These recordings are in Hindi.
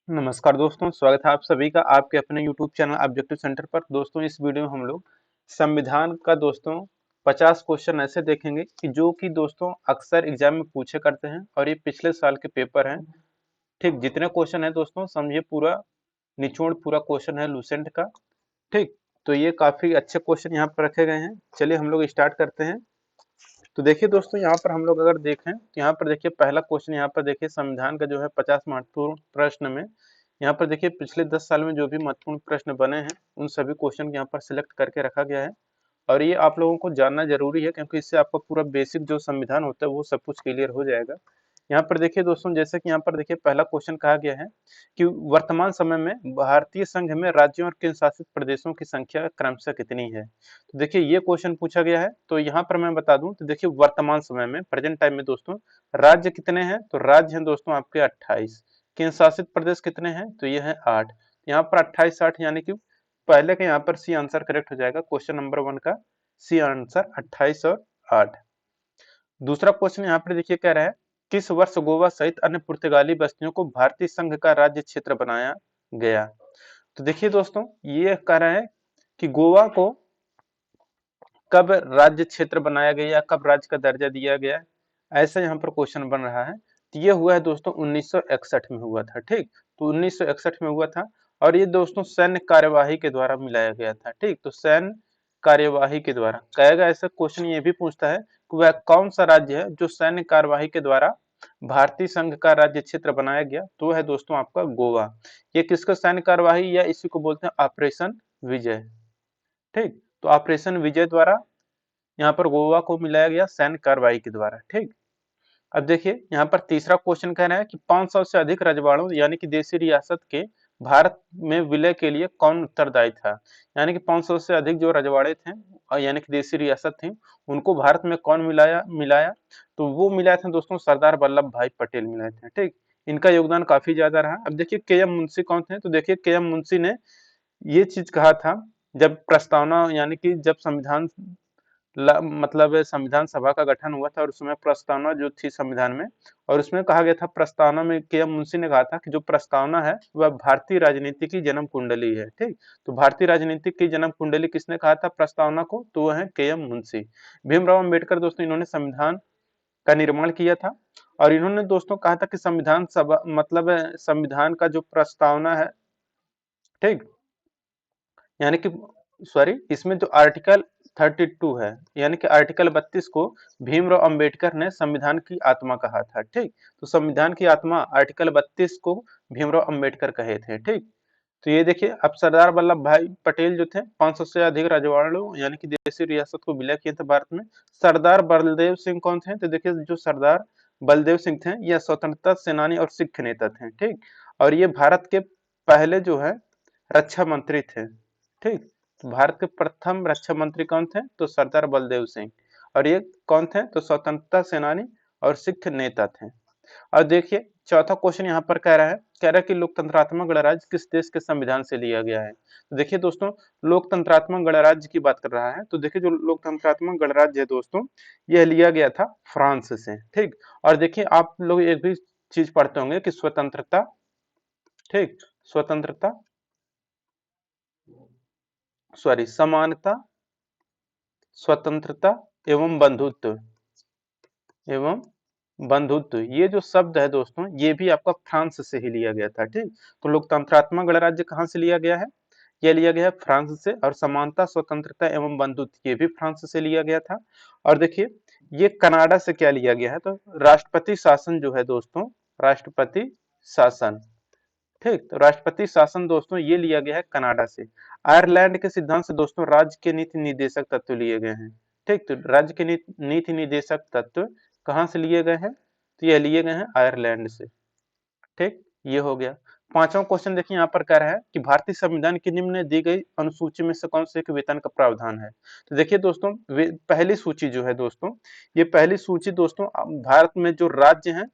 नमस्कार दोस्तों, स्वागत है आप सभी का आपके अपने YouTube चैनल ऑब्जेक्टिव सेंटर पर। दोस्तों, इस वीडियो में हम लोग संविधान का 50 क्वेश्चन ऐसे देखेंगे कि जो कि दोस्तों अक्सर एग्जाम में पूछे करते हैं और ये पिछले साल के पेपर हैं। ठीक, जितने क्वेश्चन है दोस्तों समझिए पूरा निचोड़ पूरा क्वेश्चन है लूसेंट का। ठीक, तो ये काफी अच्छे क्वेश्चन यहाँ पर रखे गए हैं। चलिए हम लोग स्टार्ट करते हैं। तो देखिए दोस्तों, यहाँ पर हम लोग अगर देखें तो यहाँ पर देखिए पहला क्वेश्चन यहाँ पर देखिए संविधान का जो है 50 महत्वपूर्ण प्रश्न में यहाँ पर देखिए पिछले 10 साल में जो भी महत्वपूर्ण प्रश्न बने हैं उन सभी क्वेश्चन यहाँ पर सिलेक्ट करके रखा गया है। और ये आप लोगों को जानना जरूरी है क्योंकि इससे आपका पूरा बेसिक जो संविधान होता है वो सब कुछ क्लियर हो जाएगा। यहाँ पर देखिए दोस्तों, जैसे कि यहाँ पर देखिए पहला क्वेश्चन कहा गया है कि वर्तमान समय में भारतीय संघ में राज्यों और केंद्र शासित प्रदेशों की संख्या क्रमशः कितनी है। तो देखिए ये क्वेश्चन पूछा गया है। तो यहाँ पर मैं बता दूं तो देखिए वर्तमान समय में प्रेजेंट टाइम में दोस्तों राज्य कितने हैं, तो राज्य हैं दोस्तों आपके 28। केंद्र शासित प्रदेश कितने हैं, तो ये है 8। यहाँ पर 28 60 यानी कि पहले का यहाँ पर सी आंसर करेक्ट हो जाएगा। क्वेश्चन नंबर 1 का सी आंसर 28 और 8। दूसरा क्वेश्चन यहाँ पर देखिए कह रहा है किस वर्ष गोवा सहित अन्य पुर्तगाली बस्तियों को भारतीय संघ का राज्य क्षेत्र बनाया गया। तो देखिए दोस्तों ये कह रहा है कि गोवा को कब राज्य क्षेत्र बनाया गया या कब राज्य का दर्जा दिया गया, ऐसा यहाँ पर क्वेश्चन बन रहा है। तो ये हुआ है दोस्तों 1961 में हुआ था। ठीक, तो 1961 में हुआ था और ये दोस्तों सैन्य कार्यवाही के द्वारा मिलाया गया था। ठीक, तो सैन्य कार्यवाही के द्वारा कहेगा। ऐसा क्वेश्चन ये भी पूछता है कि वह कौन सा राज्य है जो सैन्य कार्यवाही के द्वारा भारतीय संघ का राज्य क्षेत्र बनाया गया, तो है दोस्तों आपका गोवा। ये किसका सैन्य कार्यवाही या इसी को बोलते हैं ऑपरेशन विजय। ठीक, तो ऑपरेशन विजय द्वारा यहाँ पर गोवा को मिलाया गया सैन्य कार्रवाई के द्वारा। ठीक, अब देखिए यहाँ पर तीसरा क्वेश्चन कह रहा है कि 500 से अधिक रजवाड़ों यानी कि देशी रियासत के भारत में विलय के लिए कौन उत्तरदायी था। यानी कि 500 से अधिक जो रजवाड़े थे और यानी कि देशी रियासत थी उनको भारत में कौन मिलाया मिलाया तो वो मिलाए थे दोस्तों सरदार वल्लभ भाई पटेल मिलाए थे। ठीक, इनका योगदान काफी ज्यादा रहा। अब देखिए के एम मुंशी कौन थे, तो देखिए के एम मुंशी ने ये चीज कहा था जब प्रस्तावना यानी कि जब संविधान मतलब संविधान सभा का गठन हुआ था और उसमें प्रस्तावना जो थी संविधान में, और उसमें कहा गया था प्रस्तावना में के एम मुंशी ने कहा था कि जो प्रस्तावना है वह भारतीय राजनीति की जन्म कुंडली है। ठीक, तो भारतीय राजनीति की जन्म कुंडली किसने कहा था प्रस्तावना को, तो वह है के एम मुंशी। भीमराव अम्बेडकर दोस्तों इन्होंने संविधान का निर्माण किया था और इन्होंने दोस्तों कहा था कि संविधान सभा मतलब संविधान का जो प्रस्तावना है, ठीक, यानी कि सॉरी इसमें जो आर्टिकल 32 है यानी कि आर्टिकल 32 को भीमराव अंबेडकर ने संविधान की आत्मा कहा था। ठीक, तो संविधान की आत्मा आर्टिकल 32 को भीमराव अंबेडकर कहे थे। ठीक, तो ये देखिए अब सरदार वल्लभ भाई पटेल जो थे 500 से अधिक रजवाड़ों यानी कि देशी रियासत को विलय किए थे भारत में। सरदार बलदेव सिंह कौन थे, तो देखिए जो सरदार बलदेव सिंह थे यह स्वतंत्रता सेनानी और सिख नेता थे। ठीक, और ये भारत के पहले जो है रक्षा मंत्री थे। ठीक, तो भारत के प्रथम रक्षा मंत्री कौन थे, तो सरदार बलदेव सिंह। और ये कौन थे, तो स्वतंत्रता सेनानी और सिख नेता थे। और देखिए चौथा क्वेश्चन यहाँ पर कह रहा है कि लोकतंत्रात्मक गणराज्य किस देश के संविधान से लिया गया है। तो देखिए दोस्तों लोकतंत्रात्मक गणराज्य की बात कर रहा है, तो देखिए जो लोकतंत्रात्मक गणराज्य है दोस्तों यह लिया गया था फ्रांस से। ठीक, और देखिए आप लोग एक भी चीज पढ़ते होंगे कि स्वतंत्रता, ठीक, स्वतंत्रता सॉरी समानता, स्वतंत्रता एवं बंधुत्व एवं बंधुत्व, ये जो शब्द है दोस्तों ये भी आपका फ्रांस से ही लिया गया था। ठीक, तो लोकतंत्रात्मक गणराज्य कहाँ से लिया गया है, यह लिया गया है फ्रांस से। और समानता स्वतंत्रता एवं बंधुत्व ये भी फ्रांस से लिया गया था। और देखिए ये कनाडा से क्या लिया गया है, तो राष्ट्रपति शासन जो है दोस्तों, राष्ट्रपति शासन। ठीक, तो राष्ट्रपति शासन दोस्तों ये लिया गया है कनाडा से। आयरलैंड के सिद्धांत से दोस्तों राज्य के नीति निर्देशक तत्व लिए गए हैं। ठीक, तो राज्य के नीति निर्देशक तत्व कहाँ से लिए गए हैं, तो ये लिए गए हैं आयरलैंड से। ठीक, ये हो गया। पांचवा क्वेश्चन देखिए यहाँ पर कह रहा है कि भारतीय संविधान की निम्न दी गई अनुसूची में से कौन से एक वेतन का प्रावधान है। तो देखिए दोस्तों पहली सूची जो है दोस्तों, ये पहली सूची दोस्तों भारत में जो राज्य हैं,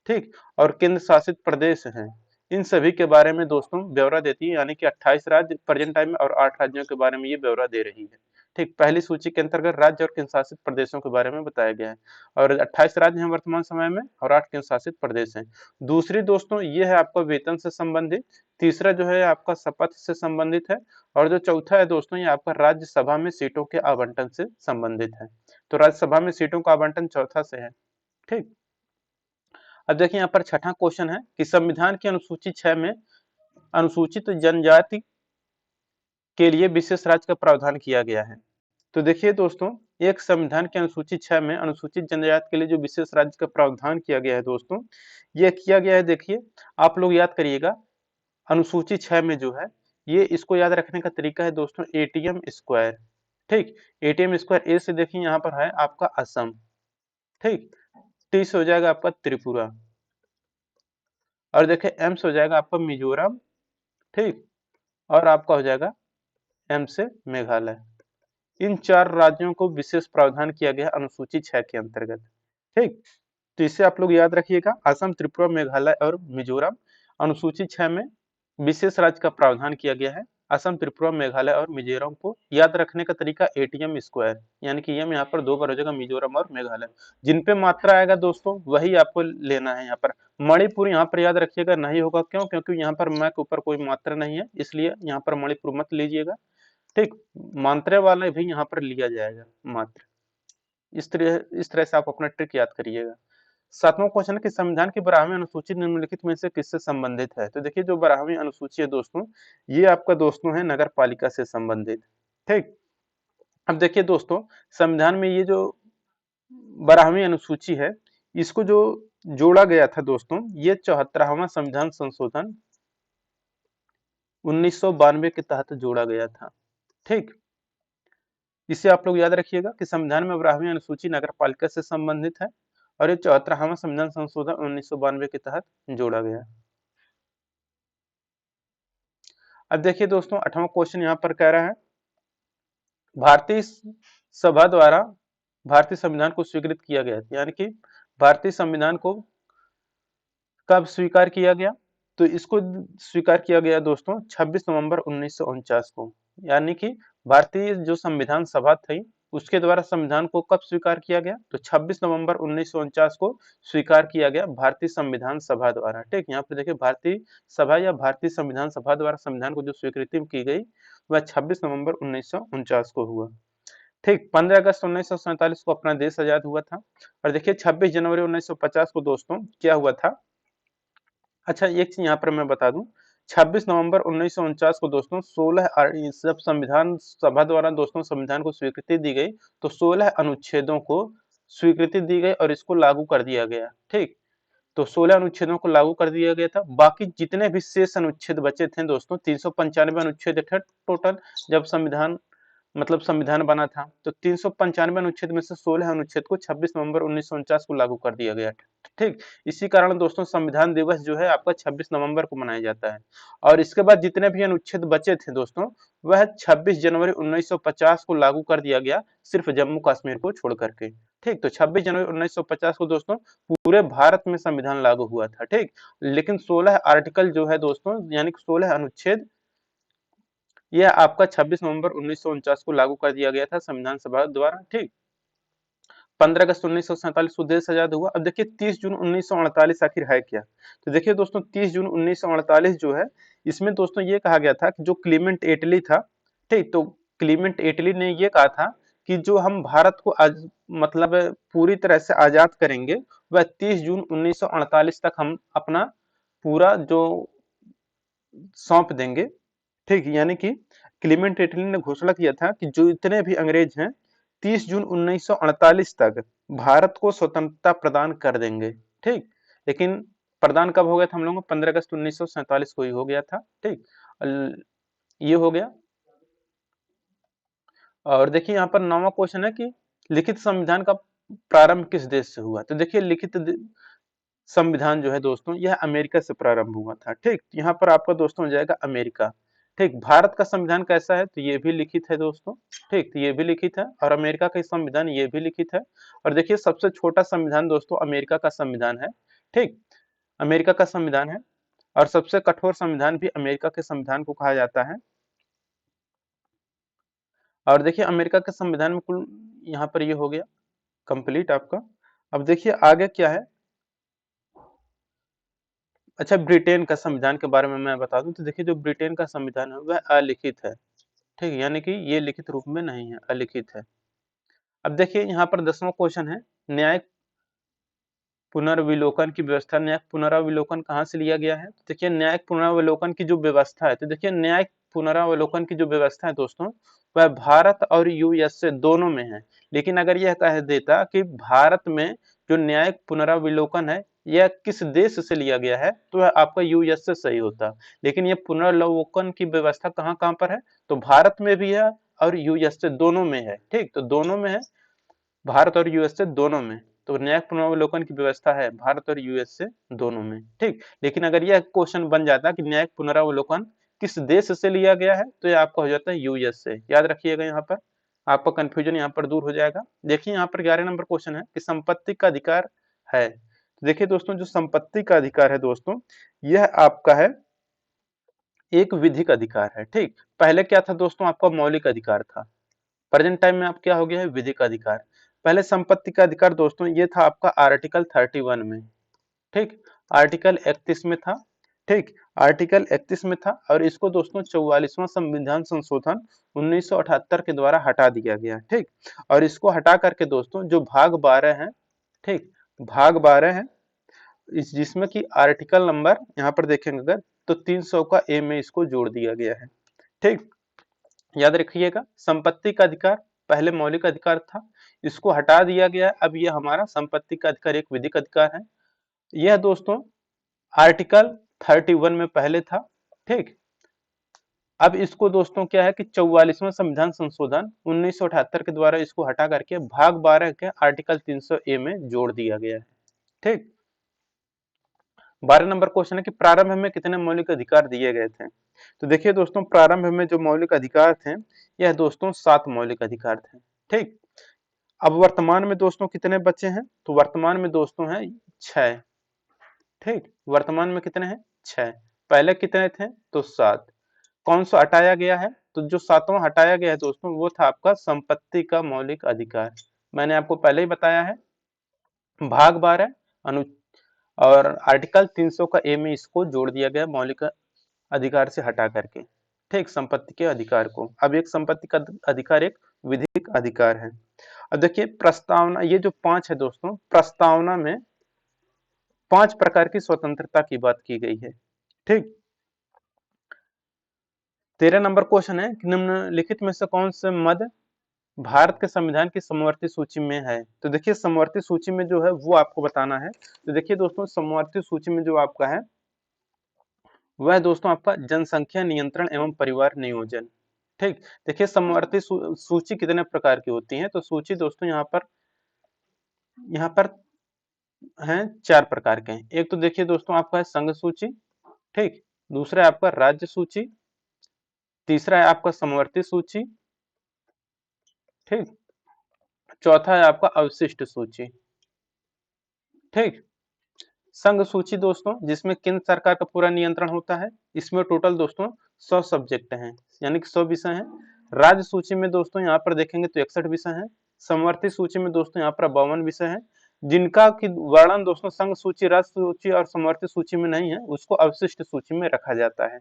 ठीक, और केंद्र शासित प्रदेश हैं इन सभी के बारे में दोस्तों ब्यौरा देती है। यानी कि 28 राज्य प्रेजेंट टाइम में और 8 राज्यों के बारे में ये ब्यौरा दे रही है। ठीक, पहली सूची के अंतर्गत राज्य और केंद्र शासित प्रदेशों के बारे में बताया गया है और 28 राज्य हैं वर्तमान समय में और 8 केंद्र शासित प्रदेश हैं। दूसरी दोस्तों ये है आपका वेतन से संबंधित, तीसरा जो है आपका शपथ से संबंधित है और जो चौथा है दोस्तों ये आपका राज्यसभा में सीटों के आवंटन से संबंधित है। तो राज्यसभा में सीटों का आवंटन चौथा से है। ठीक, अब देखिए यहाँ पर छठा क्वेश्चन है कि संविधान की अनुसूची 6 में अनुसूचित जनजाति के लिए विशेष राज्य का प्रावधान किया गया है। तो देखिए दोस्तों, एक संविधान की अनुसूची 6 में अनुसूचित जनजाति के लिए जो विशेष राज्य का प्रावधान किया गया है दोस्तों, ये किया गया है। देखिए आप लोग याद करिएगा, अनुसूची 6 में जो है ये इसको याद रखने का तरीका है दोस्तों एटीएम स्क्वायर। ठीक, एटीएम स्क्वायर ए से देखिए यहाँ पर है आपका असम, ठीक, टी से हो जाएगा आपका त्रिपुरा और देखिए एम से हो जाएगा आपका मिजोरम, ठीक, और आपका हो जाएगा एम से मेघालय। इन 4 राज्यों को विशेष प्रावधान किया गया अनुसूची 6 के अंतर्गत। ठीक, तो इसे आप लोग याद रखिएगा, असम, त्रिपुरा, मेघालय और मिजोरम अनुसूची 6 में विशेष राज्य का प्रावधान किया गया है। असम, त्रिपुरा, मेघालय और मिजोरम को याद रखने का तरीका एटीएम स्क्वायर, यानी कि एम यहाँ पर 2 बार हो जाएगा, मिजोरम और मेघालय। जिन पे मात्रा आएगा दोस्तों वही आपको लेना है। यहाँ पर मणिपुर यहाँ पर याद रखिएगा नहीं होगा, क्यों? क्योंकि यहाँ पर मैं के ऊपर कोई मात्रा नहीं है, इसलिए यहाँ पर मणिपुर मत लीजिएगा। ठीक, मात्रा वाला भी यहाँ पर लिया जाएगा मात्र। इस तरह से आप अपना ट्रिक याद करिएगा। सातवां क्वेश्चन है कि संविधान की 12वीं अनुसूची निम्नलिखित में से किससे संबंधित है? तो देखिए जो 12वीं अनुसूची है दोस्तों, ये आपका दोस्तों है नगर पालिका से संबंधित। ठीक, अब देखिए दोस्तों, संविधान में ये जो 12वीं अनुसूची है, इसको जो जोड़ा गया था दोस्तों, ये 74वां संविधान संशोधन 1992 के तहत जोड़ा गया था। ठीक, इसे आप लोग याद रखिएगा कि संविधान में 12वीं अनुसूची नगर पालिका से संबंधित है और ये 74वां संविधान संशोधन 1992 के तहत जोड़ा गया। अब देखिए दोस्तों, 8वां क्वेश्चन यहाँ पर कह रहा है भारतीय सभा द्वारा भारतीय संविधान को स्वीकृत किया गया, यानी कि भारतीय संविधान को कब स्वीकार किया गया? तो इसको स्वीकार किया गया दोस्तों 26 नवंबर 1949 को, यानी कि भारतीय जो संविधान सभा थी उसके द्वारा संविधान को कब स्वीकार किया गया? तो 26 नवंबर 1949 को स्वीकार किया गया भारतीय संविधान सभा द्वारा। ठीक, यहाँ पे देखिए भारतीय सभा या भारतीय संविधान सभा द्वारा संविधान को जो स्वीकृति की गई वह 26 नवंबर 1949 को हुआ। ठीक, 15 अगस्त 1947 को अपना देश आजाद हुआ था और देखिए 26 जनवरी 1950 को दोस्तों क्या हुआ था? अच्छा, एक चीज यहाँ पर मैं बता दूं, 26 नवंबर 1949 को दोस्तों 16 जब संविधान सभा द्वारा दोस्तों संविधान को स्वीकृति दी गई तो 16 अनुच्छेदों को स्वीकृति दी गई और इसको लागू कर दिया गया। ठीक, तो 16 अनुच्छेदों को लागू कर दिया गया था। बाकी जितने भी शेष अनुच्छेद बचे थे दोस्तों, 395 अनुच्छेद थे टोटल जब संविधान संविधान बना था, तो 395 अनुच्छेद में से 16 अनुच्छेद को 26 नवंबर 1949 को लागू कर दिया गया। ठीक, इसी कारण दोस्तों संविधान दिवस जो है आपका 26 नवंबर को मनाया जाता है और इसके बाद जितने भी अनुच्छेद बचे थे दोस्तों वह 26 जनवरी 1950 को लागू कर दिया गया, सिर्फ जम्मू कश्मीर को छोड़ करके। ठीक, तो 26 जनवरी 1950 को दोस्तों पूरे भारत में संविधान लागू हुआ था। ठीक, लेकिन 16 आर्टिकल जो है दोस्तों यानी कि 16 अनुच्छेद यह आपका 26 नवंबर 1949 को लागू कर दिया गया था संविधान सभा द्वारा। ठीक, 15 अगस्त 1947 को देश आजाद हुआ। अब देखिए 30 जून 1948 आखिर है क्या? तो देखिए दोस्तों 30 जून 1948 जो है इसमें दोस्तों ये कहा गया था कि जो क्लीमेंट एटली था, ठीक, तो क्लीमेंट एटली ने ये कहा था कि जो हम भारत को आज पूरी तरह से आजाद करेंगे वह 30 जून 1948 तक हम अपना पूरा जो सौंप देंगे। ठीक, यानी कि क्लीमेंट एटली ने घोषणा किया था कि जो इतने भी अंग्रेज हैं 30 जून 1948 तक भारत को स्वतंत्रता प्रदान कर देंगे। ठीक, लेकिन प्रदान कब हो गया था हम लोगों को? 15 अगस्त 1947 को ही हो गया था। ठीक, ये हो गया। और देखिए यहाँ पर 9वां क्वेश्चन है कि लिखित संविधान का प्रारंभ किस देश से हुआ? तो देखिए लिखित संविधान जो है दोस्तों यह अमेरिका से प्रारंभ हुआ था। ठीक, यहाँ पर आपका दोस्तों हो जाएगा अमेरिका। ठीक, भारत का संविधान कैसा है? तो ये भी लिखित है दोस्तों। ठीक, तो ये भी लिखित है और अमेरिका का संविधान ये भी लिखित है। और देखिए सबसे छोटा संविधान दोस्तों अमेरिका का संविधान है। ठीक, अमेरिका का संविधान है और सबसे कठोर संविधान भी अमेरिका के संविधान को कहा जाता है। और देखिए अमेरिका के संविधान में कुल यहाँ पर ये हो गया कंप्लीट आपका। अब देखिए आगे क्या है। अच्छा, ब्रिटेन का संविधान के बारे में मैं बता दूं तो देखिए जो ब्रिटेन का संविधान है वह अलिखित है, ठीक है, यानी कि ये लिखित रूप में नहीं है, अलिखित है। अब देखिए यहाँ पर 10वां क्वेश्चन है, न्यायिक पुनर्विलोकन की व्यवस्था। न्यायिक पुनरावलोकन कहाँ से लिया गया है? तो देखिए न्यायिक पुनरावलोकन की जो व्यवस्था है, तो देखिए न्यायिक पुनरावलोकन की जो व्यवस्था है दोस्तों, वह भारत और यूएसए दोनों में है। लेकिन अगर यह कह देता कि भारत में जो न्यायिक पुनरावलोकन है यह किस देश से लिया गया है, तो वह आपका यूएसए सही होता। लेकिन यह पुनरावलोकन की व्यवस्था कहाँ कहाँ पर है, तो भारत में भी है और यूएसए दोनों में है, ठीक, तो दोनों में है, भारत और यूएसए दोनों में। तो न्यायिक पुनरावलोकन की व्यवस्था है भारत और यूएसए दोनों में, ठीक। लेकिन अगर यह क्वेश्चन बन जाता कि न्यायिक पुनरावलोकन किस देश से लिया गया है, तो यह आपका हो जाता है यूएसए। याद रखिएगा, यहाँ पर आपका कंफ्यूजन यहाँ पर दूर हो जाएगा। देखिए यहाँ पर 11 नंबर क्वेश्चन है कि संपत्ति का अधिकार है। तो देखिए दोस्तों, जो संपत्ति का अधिकार है दोस्तों, यह आपका है एक विधिक अधिकार है, ठीक। पहले क्या था दोस्तों, आपका मौलिक अधिकार था, प्रेजेंट टाइम में आप क्या हो गया है, विधिक अधिकार। पहले संपत्ति का अधिकार दोस्तों ये था आपका आर्टिकल 31 में, ठीक, आर्टिकल 31 में था, ठीक, आर्टिकल 31 में था। और इसको दोस्तों 44वां संविधान संशोधन 1978 के द्वारा हटा दिया गया, ठीक। और इसको हटा करके दोस्तों जो भाग 12 है, ठीक, भाग 12 है, इस जिसमें कि आर्टिकल नंबर यहाँ पर देखेंगे अगर तो 300 का ए में इसको जोड़ दिया गया है, ठीक। याद रखिएगा, संपत्ति का अधिकार पहले मौलिक अधिकार था, इसको हटा दिया गया है, अब यह हमारा संपत्ति का अधिकार एक विधिक अधिकार है। यह दोस्तों आर्टिकल 31 में पहले था, ठीक। अब इसको दोस्तों क्या है कि 44वां संविधान संशोधन 1978 के द्वारा इसको हटा करके भाग 12 के आर्टिकल 300 ए में जोड़ दिया गया है, ठीक। 12 नंबर क्वेश्चन है कि प्रारंभ में कितने मौलिक अधिकार दिए गए थे। तो देखिए दोस्तों, प्रारंभ में जो मौलिक अधिकार थे यह दोस्तों 7 मौलिक अधिकार थे, ठीक। अब वर्तमान में दोस्तों कितने बचे हैं, तो वर्तमान में दोस्तों हैं 6, ठीक। वर्तमान में कितने हैं, 6। पहले कितने थे, तो 7। कौन सा हटाया गया है, तो जो 7वां हटाया गया है दोस्तों वो था आपका संपत्ति का मौलिक अधिकार। मैंने आपको पहले ही बताया है, भाग 12 अनु और आर्टिकल 300 का ए में इसको जोड़ दिया गया मौलिक अधिकार से हटा करके, ठीक, संपत्ति के अधिकार को। अब एक संपत्ति का अधिकार एक विधिक अधिकार है। अब देखिए प्रस्तावना, ये जो 5 है दोस्तों, प्रस्तावना में 5 प्रकार की स्वतंत्रता की बात की गई है, ठीक। 13 नंबर क्वेश्चन है कि निम्नलिखित में से कौन से मद भारत के संविधान की समवर्ती सूची में है। तो देखिए समवर्ती सूची में जो है वो आपको बताना है। तो देखिए दोस्तों, समवर्ती सूची में जो आपका है वह दोस्तों आपका जनसंख्या नियंत्रण एवं परिवार नियोजन, ठीक। देखिए समवर्ती सूची कितने प्रकार की होती है, तो सूची दोस्तों यहाँ पर हैं 4 प्रकार के हैं। एक तो देखिए दोस्तों आपका है संघ सूची, ठीक। दूसरा है आपका राज्य सूची, तीसरा है आपका समवर्ती सूची, ठीक। चौथा है आपका अवशिष्ट सूची, ठीक। संघ सूची दोस्तों जिसमें केंद्र सरकार का पूरा नियंत्रण होता है, इसमें टोटल दोस्तों 100 सब्जेक्ट हैं, यानी कि 100 विषय हैं। राज्य सूची में दोस्तों यहाँ पर देखेंगे तो 61 विषय हैं। समवर्ती सूची में दोस्तों यहाँ पर 52 विषय हैं, जिनका की वर्णन दोस्तों संघ सूची, राज्य सूची और समवर्ती सूची में नहीं है, उसको अवशिष्ट सूची में रखा जाता है।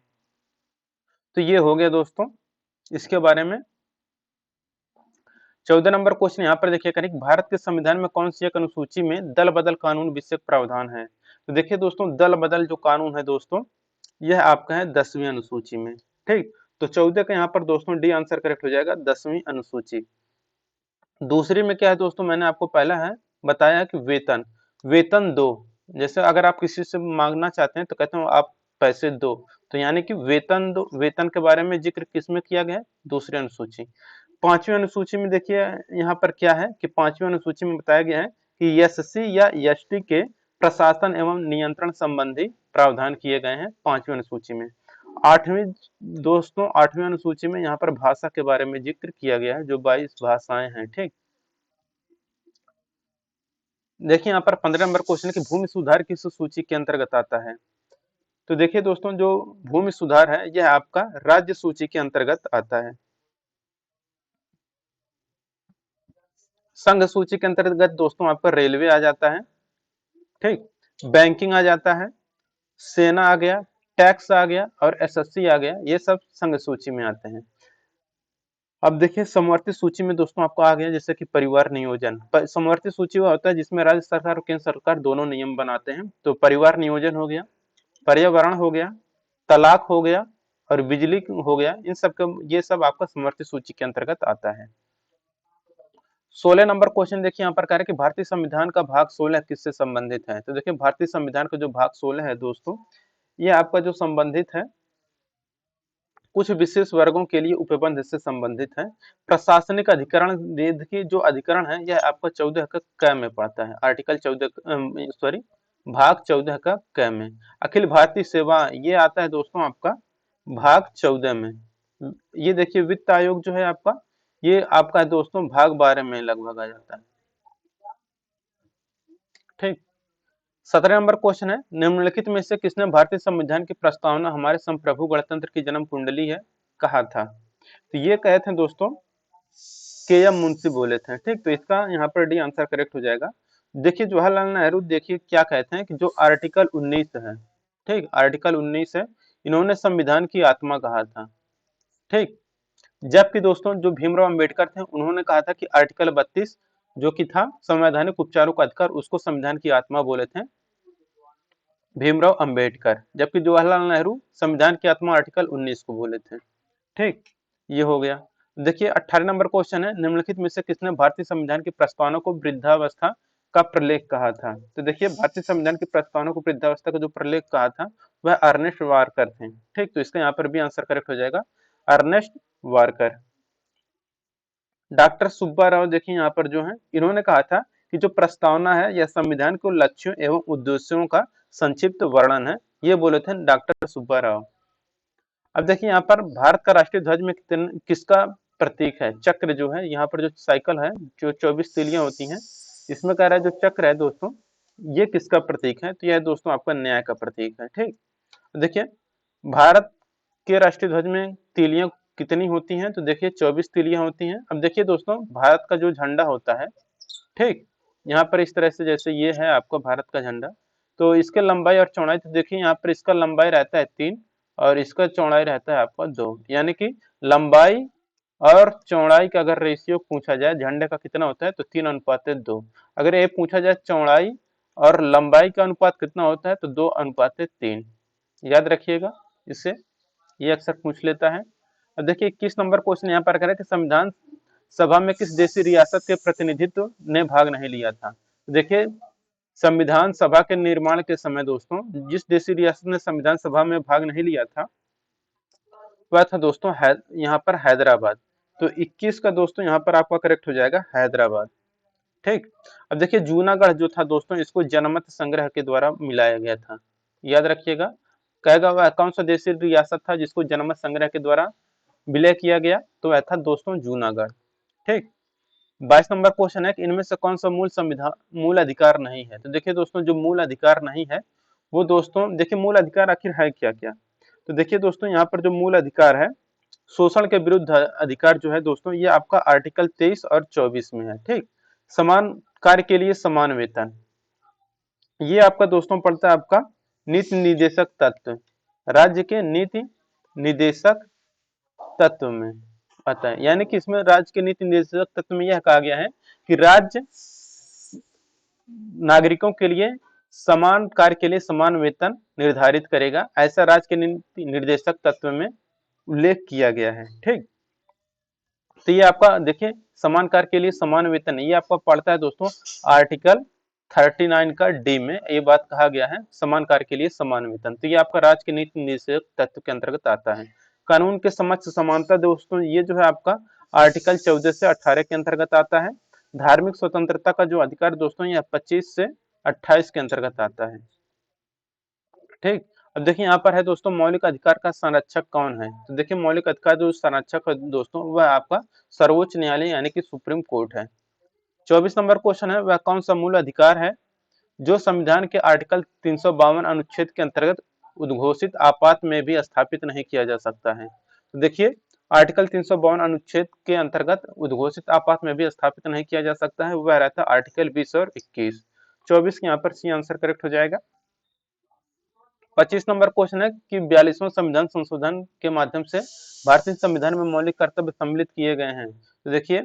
तो ये हो गया दोस्तों इसके बारे में। 14 नंबर क्वेश्चन यहाँ पर देखिए करें, भारत के संविधान में कौन सी एक अनुसूची में दल बदल कानून विषयक प्रावधान है। तो देखिए दोस्तों, दल बदल जो कानून है दोस्तों यह आपका है 10वीं अनुसूची में, ठीक। तो 14 का यहाँ पर दोस्तों डी आंसर करेक्ट हो जाएगा, 10वीं अनुसूची। दूसरी में क्या है दोस्तों, मैंने आपको पहला है बताया कि वेतन, वेतन दो, जैसे अगर आप किसी से मांगना चाहते हैं तो कहते हो आप पैसे दो, तो यानी कि वेतन दो, वेतन के बारे में जिक्र किसमें किया गया है, दूसरी अनुसूची। 5वीं अनुसूची में देखिए यहाँ पर क्या है कि 5वीं अनुसूची में बताया गया है कि एससी या एसटी के प्रशासन एवं नियंत्रण संबंधी प्रावधान किए गए हैं 5वीं अनुसूची में। 8वीं दोस्तों, 8वीं अनुसूची में यहाँ पर भाषा के बारे में जिक्र किया गया है, जो 22 भाषाएं हैं, ठीक। देखिए यहाँ पर 15 नंबर क्वेश्चन है कि भूमि सुधार किस सूची के अंतर्गत आता है। तो देखिए दोस्तों, जो भूमि सुधार है यह आपका राज्य सूची के अंतर्गत आता है। संघ सूची के अंतर्गत दोस्तों आपका रेलवे आ जाता है, ठीक, बैंकिंग आ जाता है, सेना आ गया, टैक्स आ गया और एसएससी आ गया, ये सब संघ सूची में आते हैं। अब देखिए समवर्ती सूची में दोस्तों आपको आ गया जैसे कि परिवार नियोजन। समवर्ती सूची वो होता है जिसमें राज्य सरकार और केंद्र सरकार दोनों नियम बनाते हैं। तो परिवार नियोजन हो गया, पर्यावरण हो गया, तलाक हो गया और बिजली हो गया, इन सब का ये सब आपका समवर्ती सूची के अंतर्गत आता है। 16 नंबर क्वेश्चन देखिए यहाँ पर कह रहे हैं कि भारतीय संविधान का भाग 16 किससे संबंधित है। तो देखिए भारतीय संविधान का जो भाग 16 है दोस्तों, ये आपका जो संबंधित है कुछ विशेष वर्गों के लिए उपबंध से संबंधित है। प्रशासनिक अधिकरण देखिए जो अधिकरण है यह आपका 14 का क में पड़ता है, आर्टिकल 14 सॉरी भाग 14 का क में। अखिल भारतीय सेवा ये आता है दोस्तों आपका भाग 14 में। ये देखिए वित्त आयोग जो है आपका, ये आपका है दोस्तों भाग 12 में लगभग आ जाता है, ठीक। 17 नंबर क्वेश्चन है, निम्नलिखित में से किसने भारतीय संविधान की प्रस्तावना हमारे संप्रभु गणतंत्र की जन्म कुंडली है कहा था। तो ये कहे थे दोस्तों के एम मुंशी बोले थे, ठीक। तो इसका यहाँ पर डी आंसर करेक्ट हो जाएगा। देखिए जवाहरलाल नेहरू देखिए क्या कहते हैं कि जो आर्टिकल 19 है, ठीक, आर्टिकल 19 है, इन्होंने संविधान की आत्मा कहा था, ठीक। जबकि दोस्तों जो भीमराव अंबेडकर थे उन्होंने कहा था कि आर्टिकल 32 जो कि था संवैधानिक उपचारों का अधिकार, उसको संविधान की आत्मा बोले थे भीमराव अंबेडकर। जबकि जवाहरलाल नेहरू संविधान की आत्मा आर्टिकल 19 को बोले थे, ठीक। ये हो गया। देखिए 18 नंबर क्वेश्चन है, निम्नलिखित में से किसने भारतीय संविधान की प्रस्तावना को वृद्धावस्था का प्रलेख कहा था। तो देखिए भारतीय संविधान की प्रस्तावना को वृद्धावस्था का जो प्रलेख कहा था वह अर्नेस्ट वारकर थे, ठीक। तो इसका यहाँ पर भी आंसर करेक्ट हो जाएगा, अर्नेस्ट वारकर। डॉक्टर सुब्बा राव देखिए यहाँ पर जो है इन्होंने कहा था कि जो प्रस्तावना है यह संविधान के लक्ष्यों एवं उद्देश्यों का संक्षिप्त वर्णन है, ये बोले थे डॉक्टर सुब्बा राव। अब देखिए यहाँ पर भारत का राष्ट्रीय ध्वज में किसका प्रतीक है, चक्र जो है, यहाँ पर जो साइकिल है जो 24 तीलियां होती हैं, इसमें कह रहा है जो चक्र है दोस्तों ये किसका प्रतीक है। तो यह दोस्तों आपका न्याय का प्रतीक है, ठीक। देखिए भारत के राष्ट्रीय ध्वज में तीलियां कितनी होती हैं, तो देखिए 24 तीलियां होती हैं। अब देखिए दोस्तों भारत का जो झंडा होता है, ठीक, यहाँ पर इस तरह से जैसे ये है आपका भारत का झंडा, तो इसके लंबाई और चौड़ाई, तो देखिए यहाँ पर इसका लंबाई रहता है 3 और इसका चौड़ाई रहता है आपका 2, यानी कि लंबाई और चौड़ाई का अगर रेशियो पूछा जाए झंडे का कितना होता है तो 3:2। अगर ये पूछा जाए चौड़ाई और लंबाई का अनुपात कितना होता है तो 2:3। याद रखिएगा इससे, ये अक्सर पूछ लेता है। अब देखिए 21 नंबर क्वेश्चन यहाँ पर करें कि संविधान सभा में किस देशी रियासत के प्रतिनिधित्व ने भाग नहीं लिया था। देखिए संविधान सभा के निर्माण के समय दोस्तों जिस देशी रियासत ने संविधान सभा में भाग नहीं लिया था वह था दोस्तों यहाँ पर हैदराबाद। तो 21 का दोस्तों यहाँ पर आपका करेक्ट हो जाएगा हैदराबाद, ठीक। अब देखिए जूनागढ़ जो था दोस्तों इसको जनमत संग्रह के द्वारा मिलाया गया था, याद रखिएगा। कहेगा वह कौन सा देशी रियासत था जिसको जनमत संग्रह के द्वारा विलय किया गया, तो वह था दोस्तों जूनागढ़, ठीक। 22 नंबर क्वेश्चन है कि इनमें से कौन सा मूल अधिकार नहीं है। तो देखिए दोस्तों जो मूल अधिकार नहीं है वो दोस्तों देखिए मूल अधिकार आखिर है क्या क्या। तो देखिए दोस्तों यहाँ पर जो मूल अधिकार है शोषण के विरुद्ध अधिकार जो है दोस्तों ये आपका आर्टिकल 23 और 24 में है, ठीक। समान कार्य के लिए समान वेतन, ये आपका दोस्तों पड़ता है आपका नीति निदेशक तत्व, राज्य के नीति निदेशक तत्व में आता है। यानी कि इसमें राज्य के नीति निदेशक तत्व में यह कहा गया है कि राज्य नागरिकों के लिए समान कार्य के लिए समान वेतन निर्धारित करेगा, ऐसा राज्य के नीति निर्देशक तत्व में उल्लेख किया गया है, ठीक। तो ये आपका देखिए समान कार्य के लिए समान वेतन, ये आपका पड़ता है दोस्तों आर्टिकल 39 का डी में, ये बात कहा गया है समान कार्य के लिए समान वेतन। तो ये आपका राज्य के नीति निर्देशक तत्व के अंतर्गत आता है। कानून के समक्ष समानता दोस्तों ये जो है आपका आर्टिकल 14 से 18 के अंतर्गत आता है। धार्मिक स्वतंत्रता का जो अधिकार दोस्तों ये 25 से 28 के अंतर्गत आता है, ठीक। अब देखिए यहाँ पर है दोस्तों मौलिक अधिकार का संरक्षक कौन है। तो देखिए मौलिक अधिकार जो संरक्षक है दोस्तों वह आपका सर्वोच्च न्यायालय यानी कि सुप्रीम कोर्ट है। 24 नंबर क्वेश्चन है वह कौन सा मूल अधिकार है जो संविधान के आर्टिकल 352 अनुच्छेद के अंतर्गत उद्घोषित आपात में भी स्थापित नहीं किया जा सकता है। तो देखिए आर्टिकल 352 अनुच्छेद के अंतर्गत उद्घोषित आपात में भी स्थापित नहीं किया जा सकता है, वह रहता है आर्टिकल 20 और 21। 24 यहाँ पर सी आंसर करेक्ट हो जाएगा। 25 नंबर क्वेश्चन है कि 42वां संविधान संशोधन के माध्यम से भारतीय संविधान में मौलिक कर्तव्य सम्मिलित किए गए हैं। तो देखिए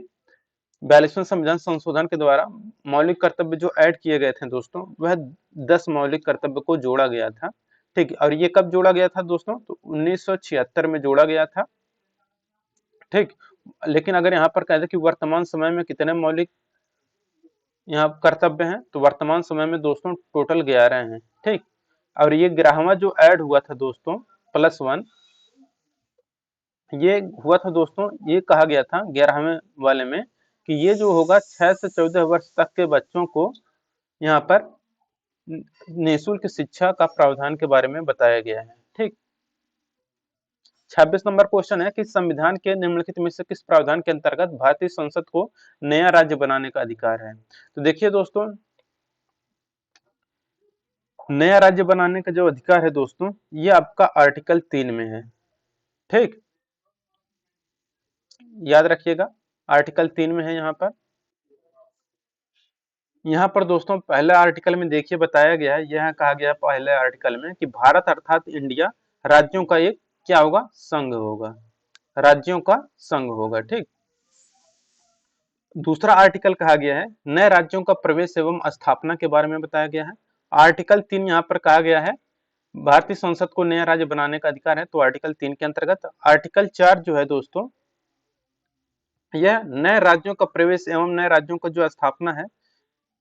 42वें संविधान संशोधन के द्वारा मौलिक कर्तव्य जो ऐड किए गए थे दोस्तों, वह 10 मौलिक कर्तव्य को जोड़ा गया था। ठीक, और ये कब जोड़ा गया था दोस्तों? तो 1976 में जोड़ा गया था। ठीक, लेकिन अगर यहाँ पर कहते कि वर्तमान समय में कितने मौलिक यहाँ कर्तव्य हैं, तो वर्तमान समय में दोस्तों टोटल 11 हैं। ठीक, और ये 11वां जो ऐड हुआ था दोस्तों +1, ये हुआ था दोस्तों, ये कहा गया था 11वें वाले में कि ये जो होगा 6 से 14 वर्ष तक के बच्चों को यहाँ पर निःशुल्क शिक्षा का प्रावधान के बारे में बताया गया है। ठीक, 26 नंबर क्वेश्चन है कि संविधान के निम्नलिखित में से किस प्रावधान के अंतर्गत भारतीय संसद को नया राज्य बनाने का अधिकार है? तो देखिए दोस्तों, नया राज्य बनाने का जो अधिकार है दोस्तों, ये आपका आर्टिकल 3 में है। ठीक, याद रखिएगा आर्टिकल 3 में है। यहाँ पर दोस्तों पहले आर्टिकल में देखिए बताया गया है, यह कहा गया पहले आर्टिकल में कि भारत अर्थात इंडिया राज्यों का एक क्या होगा? संघ होगा, राज्यों का संघ होगा। ठीक, दूसरा आर्टिकल कहा गया है नए राज्यों का प्रवेश एवं स्थापना के बारे में बताया गया है। आर्टिकल 3 यहाँ पर कहा गया है भारतीय संसद को नया राज्य बनाने का अधिकार है, तो आर्टिकल 3 के अंतर्गत। आर्टिकल 4 जो है दोस्तों, यह नए राज्यों का प्रवेश एवं नए राज्यों का जो स्थापना है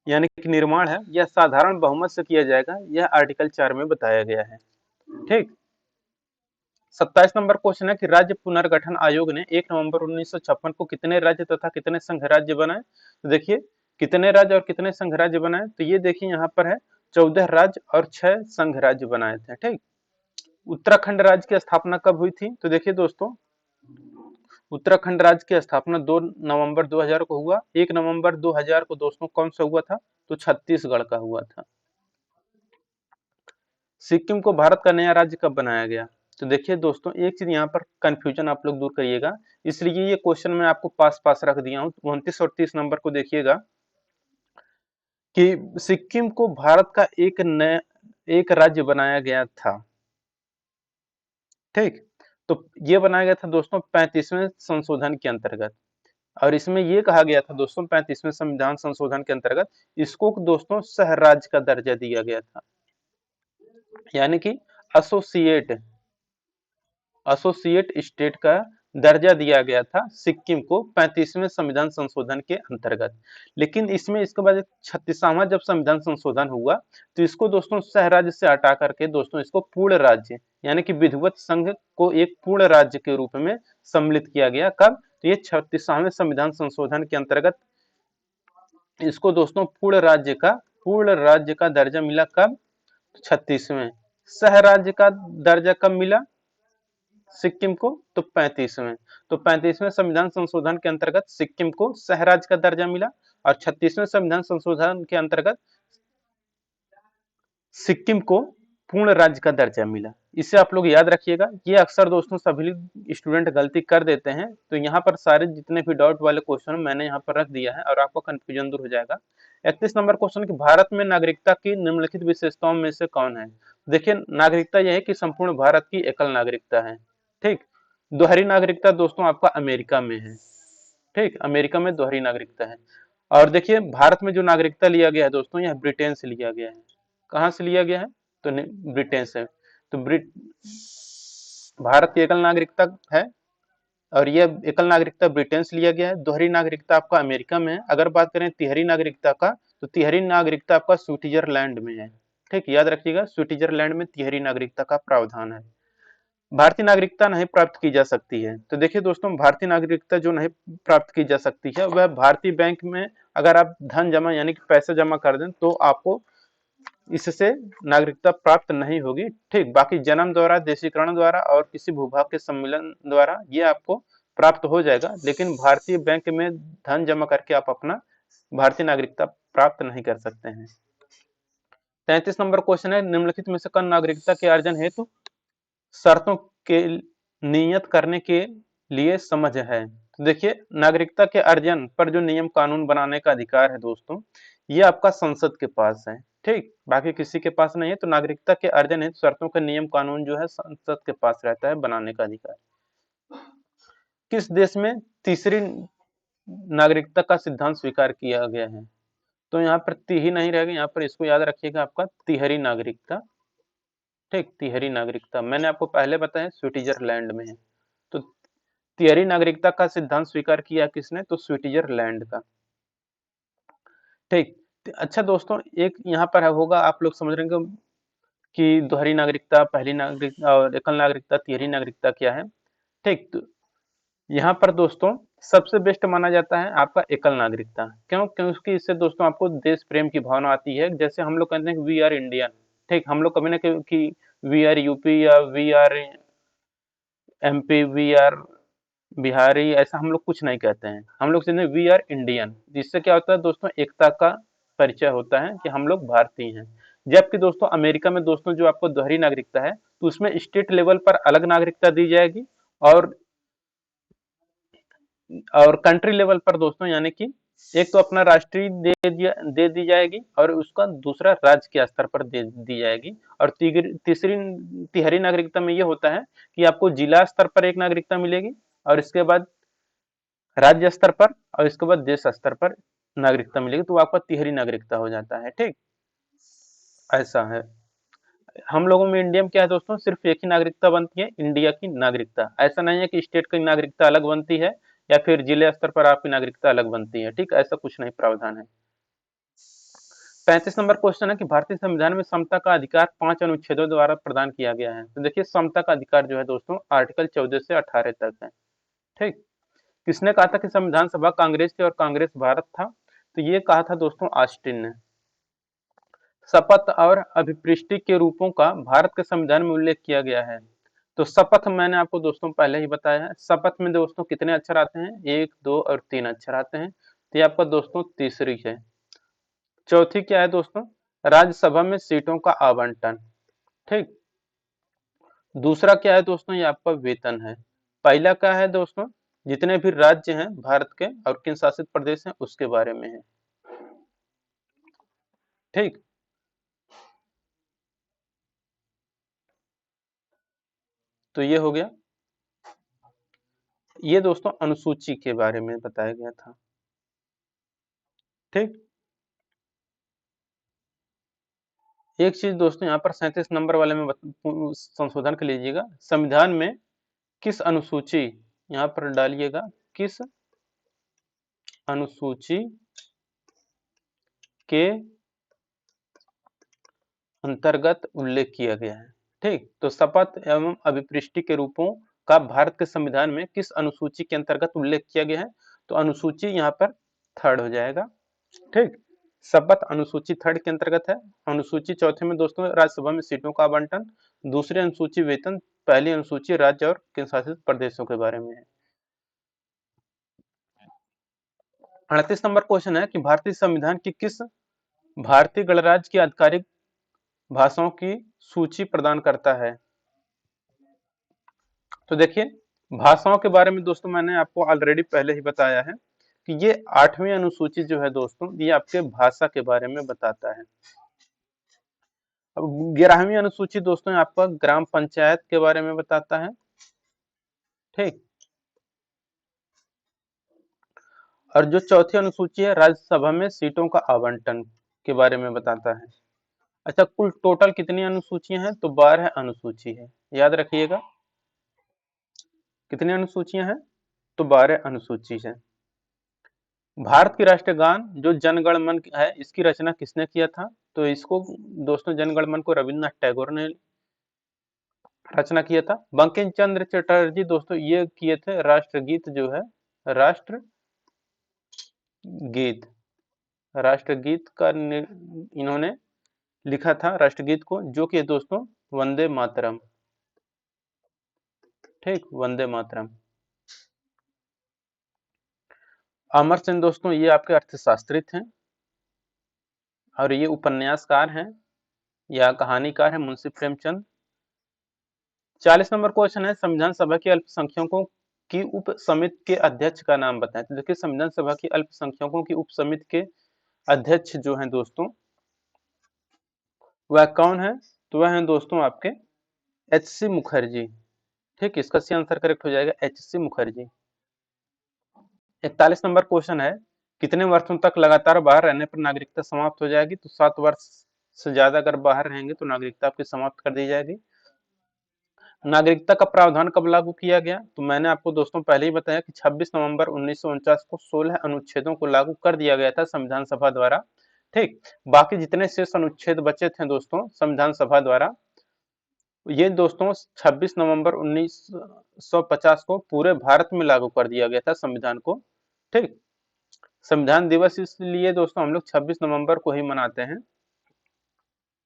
यानी कि निर्माण है, यह साधारण बहुमत से किया जाएगा, यह आर्टिकल 4 में बताया गया है। ठीक, 27 नंबर क्वेश्चन है कि राज्य पुनर्गठन आयोग ने 1 नवंबर 1956 को कितने राज्य तथा कितने संघ राज्य बनाए? तो देखिए कितने राज्य और कितने संघ राज्य बनाए, तो ये देखिए यहाँ पर है 14 राज्य और 6 संघ राज्य बनाए थे। ठीक, उत्तराखंड राज्य की स्थापना कब हुई थी? तो देखिए दोस्तों, उत्तराखंड राज्य की स्थापना 2 नवंबर 2000 को हुआ। 1 नवंबर 2000 को दोस्तों कौन सा हुआ था? तो छत्तीसगढ़ का हुआ था। सिक्किम को भारत का नया राज्य कब बनाया गया? तो देखिए दोस्तों, एक चीज यहाँ पर कंफ्यूजन आप लोग दूर करिएगा, इसलिए ये क्वेश्चन मैं आपको पास पास रख दिया हूँ। 29 और 30 नंबर को देखिएगा कि सिक्किम को भारत का एक राज्य बनाया गया था। ठीक, तो ये बनाया गया था दोस्तों 35वें संशोधन के अंतर्गत, और इसमें ये कहा गया था दोस्तों 35वें संविधान संशोधन के अंतर्गत इसको दोस्तों सह राज्य का दर्जा दिया गया था, यानी कि एसोसिएट एसोसिएट स्टेट का दर्जा दिया गया था सिक्किम को 35वें संविधान संशोधन के अंतर्गत। लेकिन इसमें इसके बाद 36वां जब संविधान संशोधन हुआ तो इसको दोस्तों सह राज्य से हटा करके दोस्तों इसको पूर्ण राज्य यानी कि विधिवत संघ को एक पूर्ण राज्य के रूप में सम्मिलित किया गया। कब? तो ये 36वें संविधान संशोधन के अंतर्गत इसको दोस्तों पूर्ण राज्य का दर्जा मिला। कब? 36वें। सह राज्य का दर्जा कब मिला सिक्किम को? तो 35वें। तो 35वें संविधान संशोधन के अंतर्गत सिक्किम को सह राज्य का दर्जा मिला और 36वें संविधान संशोधन के अंतर्गत सिक्किम को पूर्ण राज्य का दर्जा मिला। इसे आप लोग याद रखिएगा, ये अक्सर दोस्तों सभी स्टूडेंट गलती कर देते हैं, तो यहाँ पर सारे जितने भी डाउट वाले क्वेश्चन मैंने यहाँ पर रख दिया है और आपका कंफ्यूजन दूर हो जाएगा। 31 नंबर क्वेश्चन कि भारत में नागरिकता की निम्नलिखित विशेषताओं में से कौन है? देखिए नागरिकता यह है कि संपूर्ण भारत की एकल नागरिकता है। ठीक, दोहरी नागरिकता दोस्तों आपका अमेरिका में है। ठीक, अमेरिका में दोहरी नागरिकता है। और देखिए भारत में जो नागरिकता लिया गया है दोस्तों, यह ब्रिटेन से लिया गया है। कहाँ से लिया गया है? तो ब्रिटेन से। तो भारत की एकल नागरिकता है और यह एकल नागरिकता ब्रिटेन से लिया गया है। दोहरी नागरिकता आपका अमेरिका में है। अगर बात करें तिहरी नागरिकता का, तो तिहरी नागरिकता आपका स्विट्जरलैंड में है। ठीक, याद रखिएगा स्विट्जरलैंड में तिहरी नागरिकता का प्रावधान है। भारतीय नागरिकता नहीं प्राप्त की जा सकती है। तो देखिए दोस्तों, भारतीय नागरिकता जो नहीं प्राप्त की जा सकती है वह भारतीय बैंक में अगर आप धन जमा यानी कि पैसे जमा कर दें तो आपको इससे नागरिकता प्राप्त नहीं होगी। ठीक, बाकी जन्म द्वारा, देशीकरण द्वारा और किसी भूभाग के सम्मेलन द्वारा ये आपको प्राप्त हो जाएगा, लेकिन भारतीय बैंक में धन जमा करके आप अपना भारतीय नागरिकता प्राप्त नहीं कर सकते हैं। 33 नंबर क्वेश्चन है निम्नलिखित में से कौन नागरिकता के अर्जन हेतु शर्तों के नियत करने के लिए समझ है। तो देखिए, नागरिकता के अर्जन पर जो नियम कानून बनाने का अधिकार है दोस्तों, ये आपका संसद के पास है। ठीक, बाकी किसी के पास नहीं है। तो नागरिकता के अर्जन हेतु शर्तों का नियम कानून जो है संसद के पास रहता है बनाने का अधिकार। किस देश में तीसरी नागरिकता का सिद्धांत स्वीकार किया गया है? तो यहाँ पर ती ही नहीं रहेगा, यहाँ पर इसको याद रखिएगा, आपका तिहरी नागरिकता। ठीक, तिहरी नागरिकता मैंने आपको पहले बताया स्विट्जरलैंड में है। तो तिहरी नागरिकता का सिद्धांत स्वीकार किया किसने? तो स्विट्जरलैंड का। ठीक। अच्छा दोस्तों, एक यहाँ पर होगा, आप लोग समझ रहे होंगे कि दोहरी नागरिकता, पहली नागरिकता और एकल नागरिकता, तिहरी नागरिकता क्या है। ठीक, तो यहाँ पर दोस्तों सबसे बेस्ट माना जाता है आपका एकल नागरिकता। क्यों? क्योंकि इससे दोस्तों आपको देश प्रेम की भावना आती है। जैसे हम लोग कहते हैं वी आर इंडियन। ठीक, हम लोग कभी ना कभी कि वी आर यूपी या we are MP, we are Bihari, ऐसा हम लोग कुछ नहीं कहते हैं। हम लोग कहते हैं वी आर इंडियन। जिससे क्या होता है दोस्तों, एकता का परिचय होता है कि हम लोग भारतीय हैं। जबकि दोस्तों अमेरिका में दोस्तों जो आपको दोहरी नागरिकता है, तो उसमें स्टेट लेवल पर अलग नागरिकता दी जाएगी और कंट्री लेवल पर दोस्तों, यानी कि एक तो अपना राष्ट्रीय दे दी जाएगी और उसका दूसरा राज्य के स्तर पर दे दी जाएगी। और तीसरी तिहरी नागरिकता में ये होता है कि आपको जिला स्तर पर एक नागरिकता मिलेगी और इसके बाद राज्य स्तर पर और इसके बाद देश स्तर पर नागरिकता मिलेगी। तो आपका तिहरी नागरिकता हो जाता है। ठीक, ऐसा है। हम लोगों में इंडिया में क्या है दोस्तों, सिर्फ एक ही नागरिकता बनती है, इंडिया की नागरिकता। ऐसा नहीं है कि स्टेट की नागरिकता अलग बनती है या फिर जिले स्तर पर आपकी नागरिकता अलग बनती है। ठीक, ऐसा कुछ नहीं प्रावधान है। 35 नंबर क्वेश्चन है कि भारतीय संविधान में समता का अधिकार 5 अनुच्छेदों द्वारा प्रदान किया गया है। तो देखिए, समता का अधिकार जो है दोस्तों आर्टिकल 14 से 18 तक है। ठीक, किसने कहा था कि संविधान सभा कांग्रेस थी और कांग्रेस भारत था? तो ये कहा था दोस्तों ऑस्टिन ने। शपथ और अभिपृष्टि के रूपों का भारत के संविधान में उल्लेख किया गया है। तो शपथ मैंने आपको दोस्तों पहले ही बताया है। शपथ में दोस्तों कितने अक्षर आते हैं? 1, 2 और 3 अक्षर आते हैं। तो ये आपका दोस्तों तीसरी है। चौथी क्या है दोस्तों? राज्यसभा में सीटों का आवंटन। ठीक, दूसरा क्या है दोस्तों? ये आपका वेतन है। पहला क्या है दोस्तों? जितने भी राज्य हैं भारत के और केंद्र शासित प्रदेश हैं उसके बारे में है। ठीक, तो ये हो गया। ये दोस्तों अनुसूची के बारे में बताया गया था। ठीक, एक चीज दोस्तों यहाँ पर 37 नंबर वाले में संशोधन कर लीजिएगा। संविधान में किस अनुसूची, यहाँ पर डालिएगा, किस अनुसूची के अंतर्गत उल्लेख किया गया है? ठीक, तो शपथ एवं अभिपृष्टि के रूपों का भारत के संविधान में किस अनुसूची के अंतर्गत उल्लेख किया गया है? तो अनुसूची यहाँ पर थर्ड हो जाएगा। ठीक, शपथ अनुसूची थर्ड के अंतर्गत है। अनुसूची चौथे में दोस्तों राज्यसभा में सीटों का आवंटन। दूसरी अनुसूची वेतन। पहली अनुसूची राज्य और केंद्र शासित प्रदेशों के बारे में है। 38 नंबर क्वेश्चन है कि भारतीय संविधान की किस भारतीय गणराज्य की आधिकारिक भाषाओं की सूची प्रदान करता है? तो देखिए, भाषाओं के बारे में दोस्तों मैंने आपको ऑलरेडी पहले ही बताया है कि ये 8वीं अनुसूची जो है दोस्तों, ये आपके भाषा के बारे में बताता है। अब 11वीं अनुसूची दोस्तों आपका ग्राम पंचायत के बारे में बताता है। ठीक, और जो चौथी अनुसूची है राज्यसभा में सीटों का आवंटन के बारे में बताता है। अच्छा, कुल टोटल कितनी अनुसूचियां हैं? तो 12 अनुसूची है। याद रखिएगा, कितनी अनुसूचियां हैं? तो 12 अनुसूची है। भारत की राष्ट्रीय गान जो जनगण मन है, इसकी रचना किसने किया था? तो इसको दोस्तों जनगण मन को रविन्द्रनाथ टैगोर ने रचना किया था। बंकिम चंद्र चटर्जी दोस्तों ये किए थे राष्ट्रगीत जो है, राष्ट्र गीत। राष्ट्रगीत का इन्होंने लिखा था राष्ट्रगीत को, जो कि दोस्तों वंदे मातरम। ठीक, वंदे मातरम। अमर सिंह दोस्तों ये आपके अर्थशास्त्री थे और ये उपन्यासकार हैं या कहानीकार है मुंशी प्रेमचंद। 40 नंबर क्वेश्चन है संविधान सभा के अल्पसंख्यकों की उप समिति के अध्यक्ष का नाम बताएं। तो देखिए संविधान सभा की अल्पसंख्यकों की उप समिति के अध्यक्ष जो हैं दोस्तों वह कौन है? तो वह हैं दोस्तों आपके एच.सी. मुखर्जी। ठीक, इसका सी आंसर करेक्ट हो जाएगा एच.सी. मुखर्जी। 41 नंबर क्वेश्चन है, कितने वर्षों तक लगातार बाहर रहने पर नागरिकता समाप्त हो जाएगी? तो 7 वर्ष से ज्यादा अगर बाहर रहेंगे तो नागरिकता आपकी समाप्त कर दी जाएगी। नागरिकता का प्रावधान कब लागू किया गया? तो मैंने आपको दोस्तों पहले ही बताया कि 26 नवंबर 1949 को 16 अनुच्छेदों को लागू कर दिया गया था संविधान सभा द्वारा। ठीक, बाकी जितने शेष अनुच्छेद बचे थे दोस्तों संविधान सभा द्वारा, ये दोस्तों 26 नवंबर 1950 को पूरे भारत में लागू कर दिया गया था संविधान को। ठीक, संविधान दिवस इसलिए दोस्तों हम लोग 26 नवंबर को ही मनाते हैं।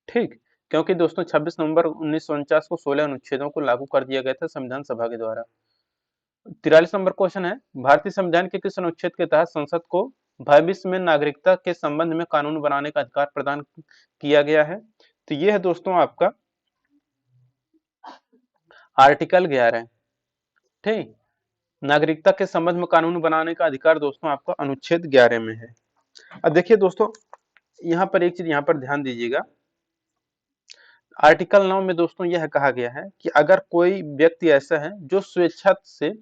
ठीक, क्योंकि दोस्तों 26 नवंबर 1949 को 16 अनुच्छेदों को लागू कर दिया गया था संविधान सभा के द्वारा। 43 नंबर क्वेश्चन है, भारतीय संविधान के किस अनुच्छेद के तहत संसद को भविष्य में नागरिकता के संबंध में कानून बनाने का अधिकार प्रदान किया गया है? तो ये है दोस्तों आपका आर्टिकल 11। ठीक, नागरिकता के संबंध में कानून बनाने का अधिकार दोस्तों आपका अनुच्छेद 11 में है। अब देखिए दोस्तों यहाँ पर एक चीज यहाँ पर ध्यान दीजिएगा, आर्टिकल 9 में दोस्तों यह कहा गया है कि अगर कोई व्यक्ति ऐसा है जो स्वेच्छा से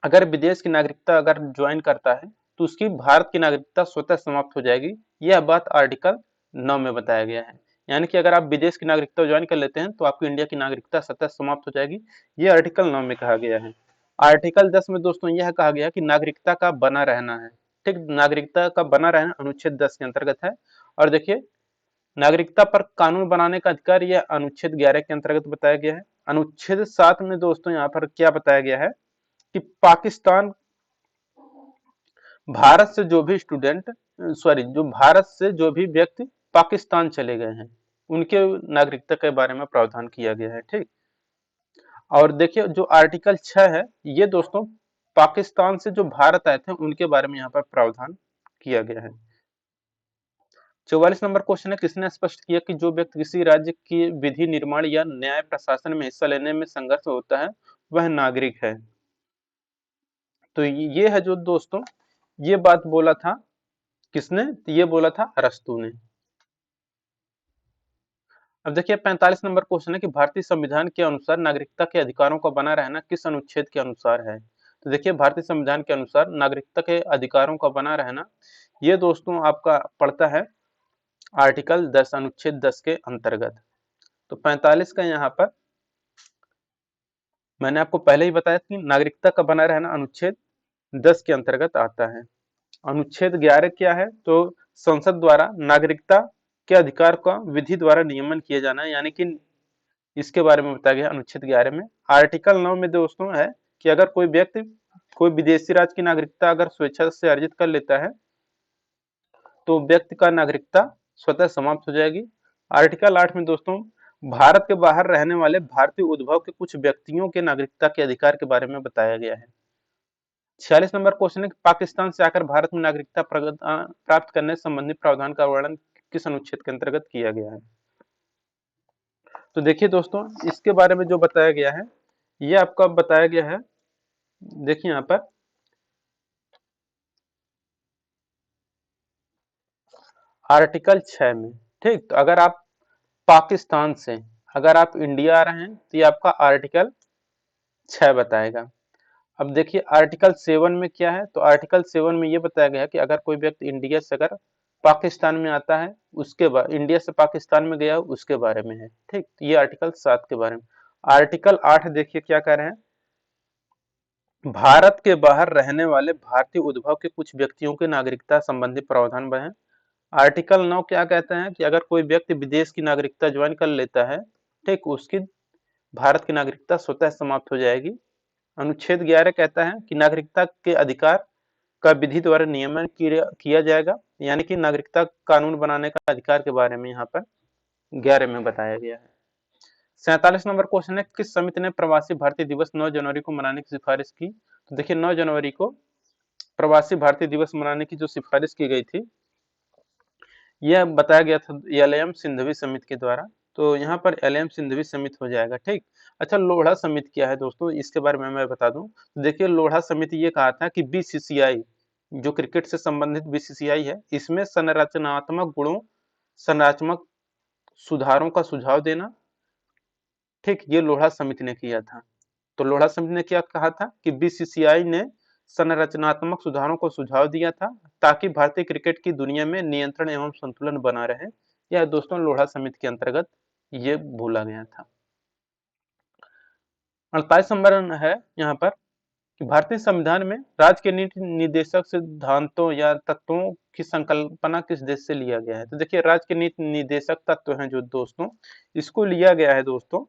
अगर विदेश की नागरिकता अगर ज्वाइन करता है तो उसकी भारत की नागरिकता स्वतः समाप्त हो जाएगी। यह बात आर्टिकल 9 में बताया गया है, यानी कि अगर आप विदेश की नागरिकता ज्वाइन कर लेते हैं तो आपकी इंडिया की नागरिकता स्वतः समाप्त हो जाएगी। यह आर्टिकल 9 में कहा गया है। आर्टिकल 10 में दोस्तों यह कहा गया कि नागरिकता का बना रहना है। ठीक, नागरिकता का बना रहना अनुच्छेद 10 के अंतर्गत है। और देखिए नागरिकता पर कानून बनाने का अधिकार यह अनुच्छेद 11 के अंतर्गत बताया गया है। अनुच्छेद 7 में दोस्तों यहाँ पर क्या बताया गया है कि पाकिस्तान भारत से जो भी स्टूडेंट सॉरी जो भारत से जो भी व्यक्ति पाकिस्तान चले गए हैं उनके नागरिकता के बारे में प्रावधान किया गया है। ठीक, और देखिए जो आर्टिकल 6 है ये दोस्तों पाकिस्तान से जो भारत आए थे उनके बारे में यहाँ पर प्रावधान किया गया है। 44 नंबर क्वेश्चन है, किसने स्पष्ट किया कि जो व्यक्ति किसी राज्य की विधि निर्माण या न्याय प्रशासन में हिस्सा लेने में संघर्ष होता है वह नागरिक है? तो ये है जो दोस्तों ये बात बोला था किसने? तो ये बोला था अरस्तू ने। अब देखिए 45 नंबर क्वेश्चन है कि भारतीय संविधान के अनुसार नागरिकता के अधिकारों का बना रहना किस अनुच्छेद के अनुसार है? तो देखिए भारतीय संविधान के अनुसार नागरिकता के अधिकारों का बना रहना ये दोस्तों आपका पड़ता है आर्टिकल 10 अनुच्छेद 10 के अंतर्गत। तो 45 का यहाँ पर मैंने आपको पहले ही बताया कि नागरिकता का बना रहना अनुच्छेद 10 के अंतर्गत आता है। अनुच्छेद 11 क्या है? तो संसद द्वारा नागरिकता के अधिकार का विधि द्वारा नियमन किया जाना है, यानी कि इसके बारे में बताया गया अनुच्छेद 11 में। आर्टिकल 9 में दोस्तों है कि अगर कोई व्यक्ति कोई विदेशी राज्य की नागरिकता अगर स्वेच्छा से अर्जित कर लेता है तो व्यक्ति का नागरिकता स्वतः समाप्त हो जाएगी। आर्टिकल 8 में दोस्तों भारत के बाहर रहने वाले भारतीय उद्भव के कुछ व्यक्तियों के नागरिकता के अधिकार के बारे में बताया गया है। 46 नंबर क्वेश्चन है कि पाकिस्तान से आकर भारत में नागरिकता प्राप्त करने संबंधी प्रावधान का वर्णन किस अनुच्छेद के अंतर्गत किया गया है? तो देखिए दोस्तों इसके बारे में जो बताया गया है ये आपका बताया गया है, देखिए यहाँ पर आर्टिकल 6 में। ठीक, तो अगर आप पाकिस्तान से अगर आप इंडिया आ रहे हैं तो ये आपका आर्टिकल 6 बताएगा। अब देखिए आर्टिकल 7 में क्या है? तो आर्टिकल 7 में ये बताया गया है कि अगर कोई व्यक्ति इंडिया से अगर पाकिस्तान में आता है उसके बाद इंडिया से पाकिस्तान में गया उसके बारे में है। ठीक, ये आर्टिकल 7 के बारे में। आर्टिकल 8 देखिए क्या कह रहे हैं, भारत के बाहर रहने वाले भारतीय उद्भव के कुछ व्यक्तियों के नागरिकता संबंधी प्रावधान बने। आर्टिकल 9 क्या कहते हैं कि अगर कोई व्यक्ति विदेश की नागरिकता ज्वाइन कर लेता है ठीक उसकी भारत की नागरिकता स्वतः समाप्त हो जाएगी। अनुच्छेद 11 कहता है कि नागरिकता के अधिकार का विधि द्वारा नियमन किया जाएगा, यानी कि नागरिकता कानून बनाने का अधिकार के बारे में यहाँ पर 11 में बताया गया है। 47 नंबर क्वेश्चन है, किस समिति ने प्रवासी भारतीय दिवस 9 जनवरी को मनाने की सिफारिश की? तो देखिए 9 जनवरी को प्रवासी भारतीय दिवस मनाने की जो सिफारिश की गई थी यह बताया गया था एलएम सिंघवी समिति के द्वारा। तो यहाँ पर एलएम सिंधवी समिति हो जाएगा। ठीक। अच्छा, लोढ़ा समिति क्या है दोस्तों, इसके बारे में मैं बता दूं। तो देखिए, लोढ़ा समिति ये कहा था कि बीसीसीआई जो क्रिकेट से संबंधित बीसीसीआई है, इसमें संरचनात्मक गुणों, संरचनात्मक सुधारों का सुझाव देना। ठीक, ये लोढ़ा समिति ने किया था। तो लोढ़ा समिति ने क्या कहा था कि बीसीसीआई ने संरचनात्मक सुधारों को सुझाव दिया था ताकि भारतीय क्रिकेट की दुनिया में नियंत्रण एवं संतुलन बना रहे। यह दोस्तों लोढ़ा समिति के अंतर्गत ये बोला गया था। 48 नंबर है यहाँ पर कि भारतीय संविधान में राज्य के नीति निर्देशक सिद्धांतों या तत्वों की संकल्पना किस देश से लिया गया है। तो देखिए, राज्य के नीति निर्देशक तत्व हैं जो दोस्तों, इसको लिया गया है दोस्तों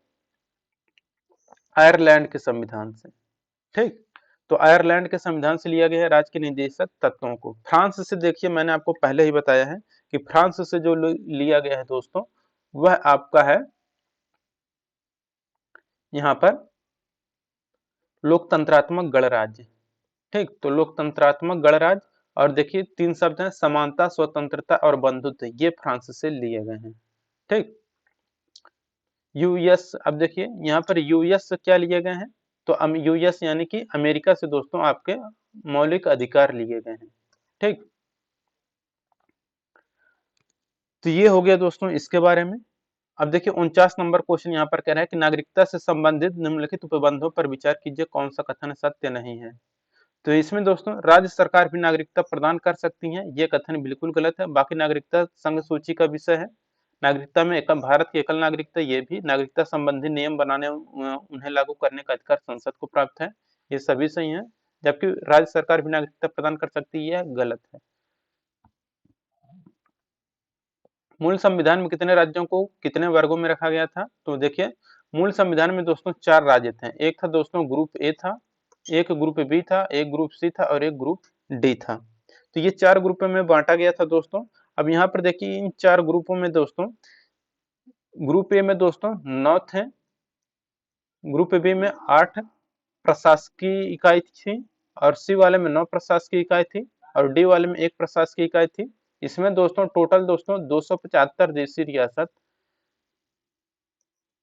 आयरलैंड के संविधान से। ठीक, तो आयरलैंड के संविधान से लिया गया है राज्य के निर्देशक तत्वों को। फ्रांस से देखिए, मैंने आपको पहले ही बताया है कि फ्रांस से जो लिया गया है दोस्तों, वह आपका है यहाँ पर लोकतंत्रात्मक गणराज्य। ठीक, तो लोकतंत्रात्मक गणराज्य, और देखिए 3 शब्द हैं, समानता, स्वतंत्रता और बंधुत्व, ये फ्रांस से लिए गए हैं। ठीक, यूएस, अब देखिए यहाँ पर यूएस से क्या लिए गए हैं, तो यूएस यानी कि अमेरिका से दोस्तों आपके मौलिक अधिकार लिए गए हैं। ठीक, तो ये हो गया दोस्तों इसके बारे में। अब देखिए 49 नंबर क्वेश्चन यहाँ पर कह रहा है कि नागरिकता से संबंधित निम्नलिखित उपबंधों पर विचार कीजिए, कौन सा कथन सत्य नहीं है। तो इसमें दोस्तों राज्य सरकार भी नागरिकता प्रदान कर सकती है, ये कथन बिल्कुल गलत है। बाकी नागरिकता संघ सूची का विषय है। नागरिकता में एकल भारत की एकल नागरिकता, ये भी नागरिकता संबंधी नियम बनाने उन्हें लागू करने का अधिकार संसद को प्राप्त है, ये सभी सही है। जबकि राज्य सरकार भी नागरिकता प्रदान कर सकती है, यह गलत है। मूल संविधान में कितने राज्यों को कितने वर्गों में रखा गया था। तो देखिए, मूल संविधान में दोस्तों 4 राज्य थे। एक था दोस्तों ग्रुप ए था, एक ग्रुप बी था, एक ग्रुप सी था और एक ग्रुप डी था। तो ये 4 ग्रुपों में बांटा गया था दोस्तों। अब यहाँ पर देखिए, इन 4 ग्रुपों में दोस्तों, ग्रुप ए में दोस्तों 9 थे, ग्रुप बी में 8 प्रशासकीय इकाई थी, और सी वाले में 9 प्रशासकीय इकाई थी, और डी वाले में 1 प्रशासकीय इकाई थी। इसमें दोस्तों टोटल दोस्तों 275 देशी रियासत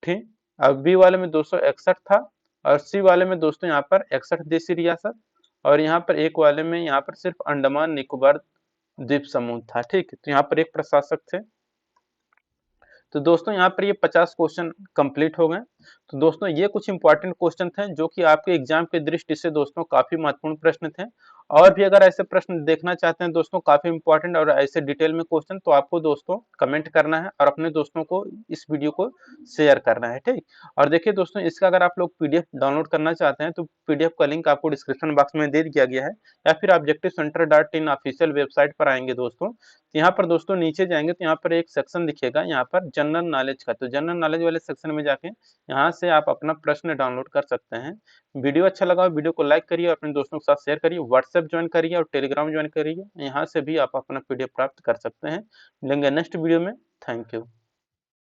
थी। अब बी वाले में 261 था, और सी वाले में दोस्तों यहाँ पर 61 देशी रियासत, और यहाँ पर एक वाले में यहाँ पर सिर्फ अंडमान निकोबार द्वीप समूह था। ठीक, तो यहाँ पर एक प्रशासक थे। तो दोस्तों यहाँ पर ये 50 क्वेश्चन कंप्लीट हो गए। तो दोस्तों ये कुछ इंपॉर्टेंट क्वेश्चन थे जो कि आपके एग्जाम के दृष्टि से दोस्तों काफी महत्वपूर्ण प्रश्न थे। और भी अगर ऐसे प्रश्न देखना चाहते हैं दोस्तों काफी इंपॉर्टेंट और ऐसे डिटेल में क्वेश्चन, तो आपको दोस्तों कमेंट करना है और अपने दोस्तों को इस वीडियो को शेयर करना है। ठीक, और देखिए दोस्तों, इसका अगर आप लोग पीडीएफ डाउनलोड करना चाहते हैं तो पीडीएफ का लिंक आपको डिस्क्रिप्शन बॉक्स में दे दिया गया है, या फिर objectivecenter.in ऑफिशियल वेबसाइट पर आएंगे दोस्तों। यहाँ पर दोस्तों नीचे जाएंगे तो यहाँ पर एक सेक्शन दिखेगा, यहाँ पर जनरल नॉलेज का। तो जनरल नॉलेज वाले सेक्शन में जाके यहाँ से आप अपना प्रश्न डाउनलोड कर सकते हैं। वीडियो अच्छा लगा वीडियो को लाइक करिए और अपने दोस्तों के साथ शेयर करिए, व्हाट्सएप ज्वाइन करिए और टेलीग्राम ज्वाइन करिए, यहाँ से भी आप अपना पीडीएफ प्राप्त कर सकते हैं। मिलेंगे नेक्स्ट वीडियो में। Thank you.